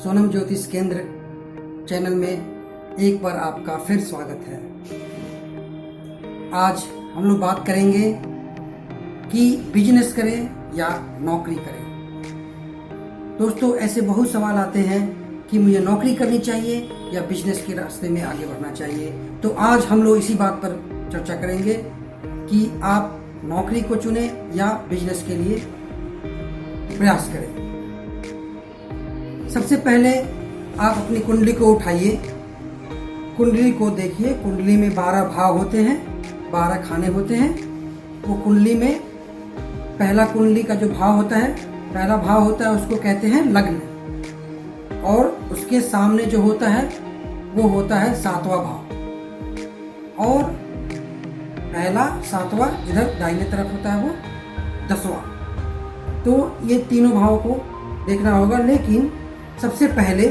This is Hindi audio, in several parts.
सोनम ज्योतिष केंद्र चैनल में एक बार आपका फिर स्वागत है। आज हम लोग बात करेंगे कि बिजनेस करें या नौकरी करें। दोस्तों, ऐसे बहुत सवाल आते हैं कि मुझे नौकरी करनी चाहिए या बिजनेस के रास्ते में आगे बढ़ना चाहिए। तो आज हम लोग इसी बात पर चर्चा करेंगे कि आप नौकरी को चुने या बिजनेस के लिए प्रयास करें। सबसे पहले आप अपनी कुंडली को उठाइए, कुंडली को देखिए। कुंडली में 12 भाव होते हैं, 12 खाने होते हैं। वो कुंडली में पहला कुंडली का जो भाव होता है, पहला भाव होता है, उसको कहते हैं लग्न। और उसके सामने जो होता है वो होता है 7वां भाव। और पहला 7वां इधर दाहिने तरफ होता है वो 10वां। तो ये तीनों भाव को देखना होगा। लेकिन सबसे पहले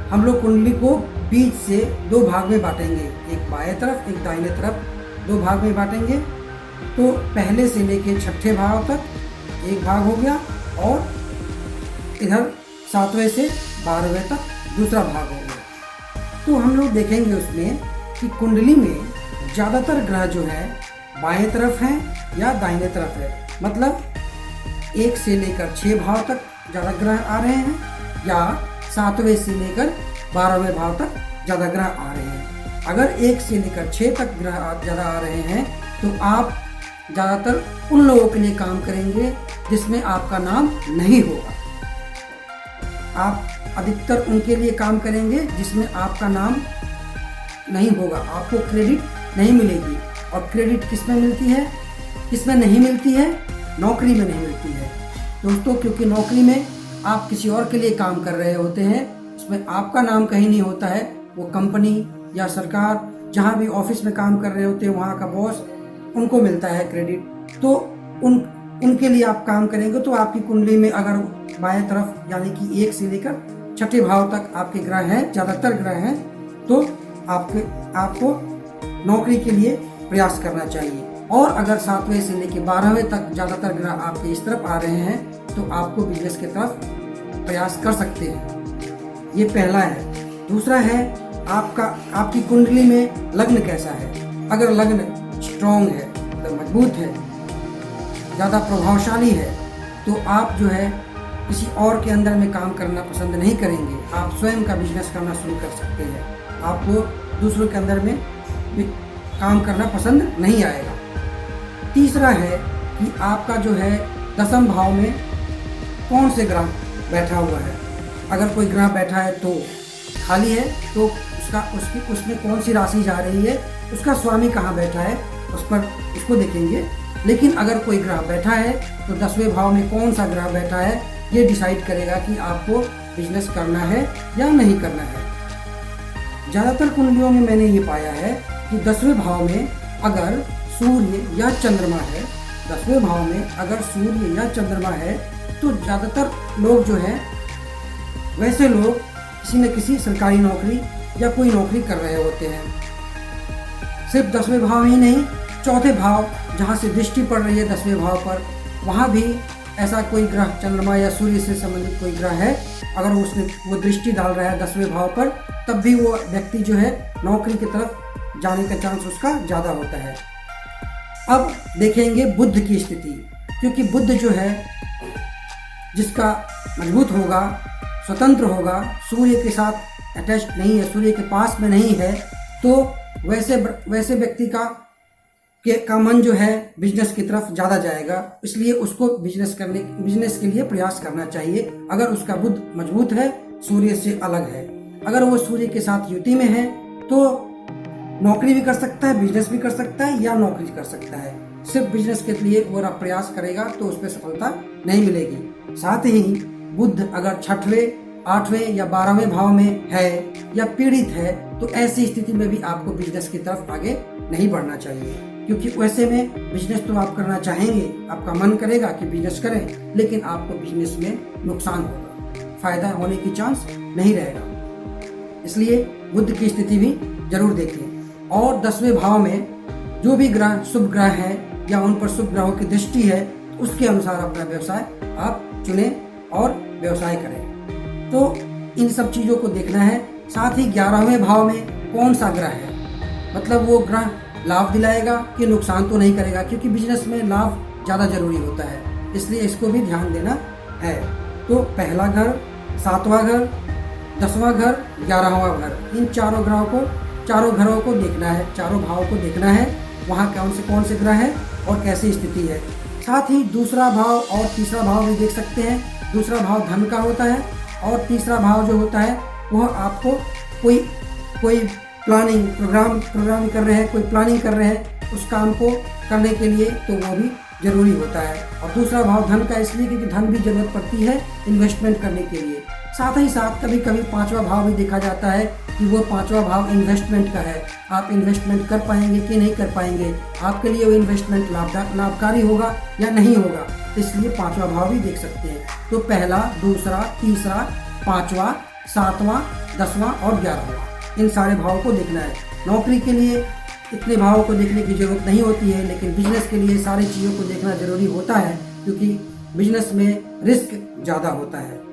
हम लोग कुंडली को बीच से 2 भाग में बांटेंगे, एक बाएं तरफ एक दाहिने तरफ, 2 भाग में बांटेंगे। तो पहले से लेके 6ठे भाव तक एक भाग हो गया और इधर 7वें से 12वें तक दूसरा भाग हो गया। तो हम लोग देखेंगे उसमें कि कुंडली में ज़्यादातर ग्रह जो है बाएं तरफ है या दाहिने तरफ है। मतलब 1 से लेकर 6 भाव तक ज़्यादा ग्रह आ रहे हैं या 7वें से लेकर 12वें भाव तक ज़्यादा ग्रह आ रहे हैं। अगर 1 से लेकर 6 तक ग्रह ज़्यादा आ रहे हैं तो आप ज़्यादातर उन लोगों के लिए काम करेंगे जिसमें आपका नाम नहीं होगा। आप अधिकतर उनके लिए काम करेंगे जिसमें आपका नाम नहीं होगा, आपको क्रेडिट नहीं मिलेगी। और क्रेडिट किस में मिलती है, किस में नहीं मिलती है? नौकरी में नहीं मिलती है दोस्तों। क्योंकि नौकरी में आप किसी और के लिए काम कर रहे होते हैं, उसमें आपका नाम कहीं नहीं होता है। वो कंपनी या सरकार जहाँ भी ऑफिस में काम कर रहे होते हैं वहाँ का बॉस, उनको मिलता है क्रेडिट। तो उनके लिए आप काम करेंगे। तो आपकी कुंडली में अगर बाएं तरफ यानी कि 1 से लेकर 6ठे भाव तक आपके ग्रह हैं, ज़्यादातर ग्रह हैं, तो आपको नौकरी के लिए प्रयास करना चाहिए। और अगर 7वें से लेकर 12वें तक ज़्यादातर ग्रह आपके इस तरफ आ रहे हैं तो आपको बिजनेस की तरफ प्रयास कर सकते हैं। ये पहला है। दूसरा है आपकी कुंडली में लग्न कैसा है। अगर लग्न स्ट्रॉन्ग है, तो मजबूत है, ज़्यादा प्रभावशाली है, तो आप जो है किसी और के अंदर में काम करना पसंद नहीं करेंगे। आप स्वयं का बिजनेस करना शुरू कर सकते हैं। आपको दूसरों के अंदर में काम करना पसंद नहीं आएगा। तीसरा है कि आपका जो है 10वें भाव में कौन से ग्रह बैठा हुआ है। अगर कोई ग्रह बैठा है तो खाली है, तो उसमें कौन सी राशि जा रही है, उसका स्वामी कहाँ बैठा है, उसको देखेंगे। लेकिन अगर कोई ग्रह बैठा है तो 10वें भाव में कौन सा ग्रह बैठा है, ये डिसाइड करेगा कि आपको बिजनेस करना है या नहीं करना है। ज़्यादातर कुंडलियों में मैंने ये पाया है कि 10वें भाव में अगर सूर्य या चंद्रमा है, 10वें भाव में अगर सूर्य या चंद्रमा है, तो ज़्यादातर लोग जो है, वैसे लोग किसी न किसी सरकारी नौकरी या कोई नौकरी कर रहे होते हैं। सिर्फ 10वें भाव ही नहीं, 4थे भाव जहाँ से दृष्टि पड़ रही है 10वें भाव पर, वहाँ भी ऐसा कोई ग्रह, चंद्रमा या सूर्य से संबंधित कोई ग्रह है, अगर वो दृष्टि डाल रहा है 10वें भाव पर, तब भी वो व्यक्ति जो है नौकरी की तरफ जाने का चांस उसका ज़्यादा होता है। अब देखेंगे बुध की स्थिति। क्योंकि बुध जो है, जिसका मजबूत होगा, स्वतंत्र होगा, सूर्य के साथ अटैच नहीं है, सूर्य के पास में नहीं है, तो वैसे व्यक्ति का मन जो है बिजनेस की तरफ ज़्यादा जाएगा। इसलिए उसको बिजनेस के लिए प्रयास करना चाहिए। अगर उसका बुध मजबूत है, सूर्य से अलग है, अगर वो सूर्य के साथ युति में है, तो नौकरी भी कर सकता है, बिजनेस भी कर सकता है या नौकरी कर सकता है। सिर्फ बिजनेस के लिए वो प्रयास करेगा तो उस पर सफलता नहीं मिलेगी। साथ ही बुध अगर 6वें, 8वें या 12वें भाव में है या पीड़ित है, तो ऐसी स्थिति में भी आपको बिजनेस की तरफ आगे नहीं बढ़ना चाहिए। क्योंकि वैसे में बिजनेस तो आप करना चाहेंगे, आपका मन करेगा कि बिजनेस करें, लेकिन आपको बिजनेस में नुकसान होगा, फायदा होने की चांस नहीं रहेगा। इसलिए बुध की स्थिति भी जरूर देखें। और 10वें भाव में जो भी ग्रह शुभ ग्रह है या उन पर शुभ ग्रहों की दृष्टि है, उसके अनुसार अपना व्यवसाय आप चुनें और व्यवसाय करें। तो इन सब चीज़ों को देखना है। साथ ही 11वें भाव में कौन सा ग्रह है, मतलब वो ग्रह लाभ दिलाएगा कि नुकसान तो नहीं करेगा, क्योंकि बिजनेस में लाभ ज़्यादा जरूरी होता है, इसलिए इसको भी ध्यान देना है। तो पहला घर, 7वां घर, 10वां घर, 11वां घर, इन चारों घरों को देखना है, चारों भावों को देखना है, वहाँ कौन से ग्रह है और कैसी स्थिति है। साथ ही दूसरा भाव और तीसरा भाव भी देख सकते हैं। दूसरा भाव धन का होता है और तीसरा भाव जो होता है वह आपको कोई प्रोग्राम कर रहे हैं, कोई प्लानिंग कर रहे हैं उस काम को करने के लिए, तो वो भी जरूरी होता है। और दूसरा भाव धन का इसलिए क्योंकि धन भी जरूरत पड़ती है इन्वेस्टमेंट करने के लिए। साथ ही साथ कभी कभी 5वां भाव भी देखा जाता है कि वो 5वां भाव इन्वेस्टमेंट का है, आप इन्वेस्टमेंट कर पाएंगे कि नहीं कर पाएंगे, आपके लिए वो इन्वेस्टमेंट लाभकारी होगा या नहीं होगा, इसलिए 5वां भाव भी देख सकते हैं। तो पहला, दूसरा, तीसरा, 5वां, 7वां, 10वां और 11वां, इन सारे भावों को देखना है। नौकरी के लिए इतने भावों को देखने की जरूरत नहीं होती है, लेकिन बिजनेस के लिए सारी चीज़ों को देखना जरूरी होता है, क्योंकि बिजनेस में रिस्क ज़्यादा होता है।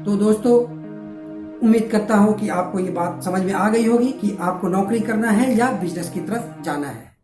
तो दोस्तों, उम्मीद करता हूँ कि आपको ये बात समझ में आ गई होगी कि आपको नौकरी करना है या बिजनेस की तरफ जाना है।